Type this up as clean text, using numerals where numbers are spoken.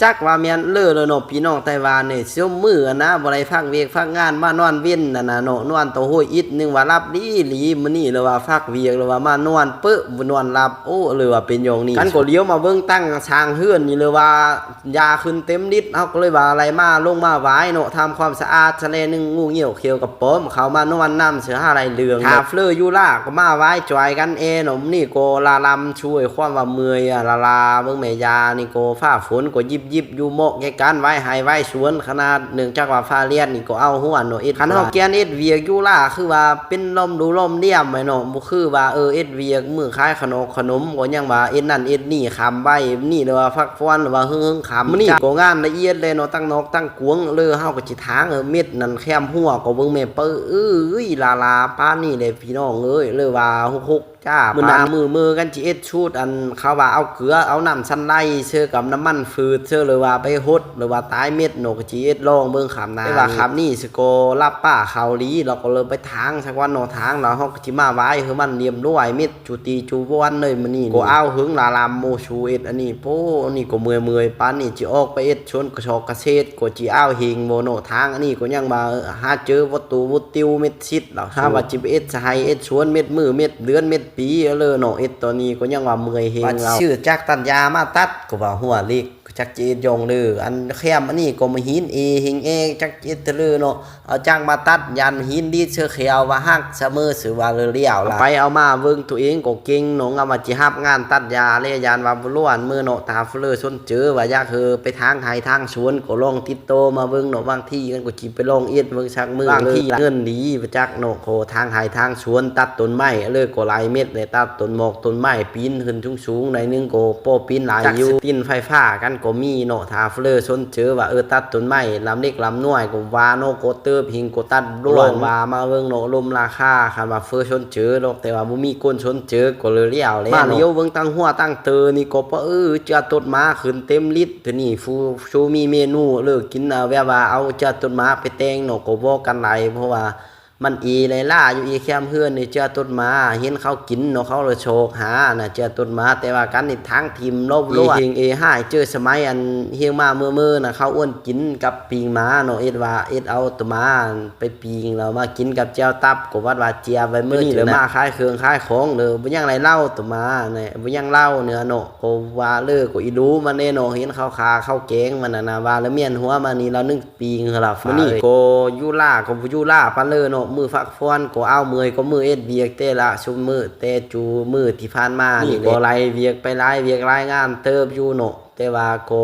จักว่าแม่นเลยเนาะพี่น้องไต้หวันนี่ซุมมื้อนะบ่ได้พักเวียกพักงานมานอนเว้นนั่นน่ะเนาะนอนโตโหยอิดนึงว่ารับดีหลีมื้อนี้หรือว่าพักเวียกหรือว่ามานอนปึ๊บ่นอนหลับโอ้หรือว่าเป็นอย่างนี้กันก็เลี้ยวมาเบิ่งตั้งช้างเฮือนนี่หรือว่ายาขึ้นเต็มฤทธิ์เฮาก็เลยว่าอะไรมาลงมาไหว้เนาะทำความสะอาดซะแลนึงงูเหี่ยวเขียวกับป้อมเขามานอนน้ำเสืออะไรเหลืองหาเฟลอยูล่าก็มาไหว้จอยกันเนาะนี่โกลาลำช่วยความว่าเมื่อยลาเบิ่งแม่ยานี่โกฟ้าฝนก็ยิบอยู่หมกแกกันไว้ให้ไว้สวนขนาดเนื่องจากว่าฟ้าเลียนนี่ก็เอาหัวเนาะคันเฮาแกนเวียกยูล่าคือว่าเป็นลมดูลมเลี่ยมไว้เนาะบ่คือว่าเวียกมื้อขายขนมก็ยังว่านั่นนี่คำใบนี่หรือว่าฟักฟอนหรือว่าหึงคำมื้อนี้ก็งานละเอียดเลยเนาะตั้งนกตั้งกวงเลยเฮาก็สิทางเม็ดนั่นแคมหัวก็เบิ่งแม่เปิ้ลาป้านี่เลยพี่น้องเลยว่าฮกจ้ามือหนามือกันจีเอ็ดชูดอันเขาว่าเอาเกลือเอาน้ำชั้นไล่เชื่อกับน้ำมันฟืดเชื่อเลยว่าไปฮดหรือว่าตายเม็ดหนกจีเอ็ดลองเบิ่งขามนาได้ว่าขามนี่สโกรับป้าเขาลีเราก็เลยไปทางสักวันนอทางเราเฮาก็สิมาไว้คือมันเรียมด้วยเม็ดจุตีจูวันเลยมื้อนี้ก็เอาหึงลาลามโมชูเอ็ดอันนี้โป้อันนี้ก็เมื่อยปานนี่จิออกไปเอ็ดชนกระชอกกระเซดก็จิเอาเฮงโมโนทางอันนี้ก็ยังมาหาเจอวัตถุวุติวเม็ดชิดเราถ้าว่าจิเอ็ดจะให้เอ็ดชวนเม็ดมือเม็ดเดือนเม็ดปีเลยเนาะเอ็ดตัวนี้ก็ยังว่าเมื่อยเฮงเราชื่อจักตัญญามาตัดก็ว่าหัวเล็กจักจีดยงเลยอันแคมอันนี้ก็มาหินหิงจักจีดเลยเนาะเอาจ้างมาตัดยันหินดีเชื่อเขียวว่าฮักเสมอสือว่าเลี้ยวล่ะไปเอามาเบิ่งตัวเองก็เก่งเนาะเอามาจิฮับงานตัดยาเลยยานว่าบ่ล้วนมือเนาะตาเฟลอชนเจอว่าอยากไปทางไห้ทางสวนก็ลองติดโตมาเบิ่งเนาะบางที่กันก็จิไปลองเอ็ดเบิ่งชักมือบางที่เงินดีจักเนาะโคทางไห้ทางสวนตัดต้นไม้เลยก็หลายเม็ดเลยตัดต้นหมอกต้นไม้ปีนขึ้นสูงๆในนึงก็โป้ปีนหลายอยู่ตีนไฟฟ้ากันก็มีเนาะทาเฟลอชนเจอว่าตัดต้นไม้ลำเล็กลำน้อยก็ว่าเนาะก็เติบหิงก็ตัดร่วงว่ามาเบิ่งเนาะลมราคาคันว่าเฟอชนเจอเนาะแต่ว่าบ่มีคนชนเจอก็เลยเลี้ยวเลยมาเลี้ยวเบิ่งตั้งหัวตั้งเตอนี่ก็จะต้นมาขึ้นเต็มลิตรตัวนี้ฟูมีเมนูเลิกกินแบบว่าเอาจะต้นมาไปแต่งเนาะก็บ่กันหลายเพราะว่ามันเลยล่าอยู่แคมเฮือนนี่เจอต้นมาเห็นเขากินเนาะเขาเลยโชกหาน่ะเจอต้นมาแต่ว่ากันนี่ทางทีมลบล้วนหายเจอสมัยอันเฮียงมาเมื่อน่ะเขาอ้วนกินกับปิงม้าเนาะว่าเอาตัวมาไปปิงแล้วมากินกับแจ่วตับก็ว่าเจียไว้มื้อนี้เลยมาขายเครื่องขายของเด้อบ่ยังไรเล่าตัวมาเนี่ยบ่ยังเล่าเนื้อเนาะก็ว่าเลิกก็อีรู้มันเนาะเห็นเขาขาเขาแกงมันน่ะว่าแล้วเมียนหัวมานี่เรานึกปิงล่ะมื้อนี้ก็ยูล่าก็บ่ยูล่าปานเลยเนาะมือฟักฟอนก็เอาเมื่อยก็มือเวียกเตละชุมมือเตจูมือที่ผ่านมานี่ก็ไล่เวียกไปไล่เวียกรายงานเติบอยู่เนาะแต่ว่าก็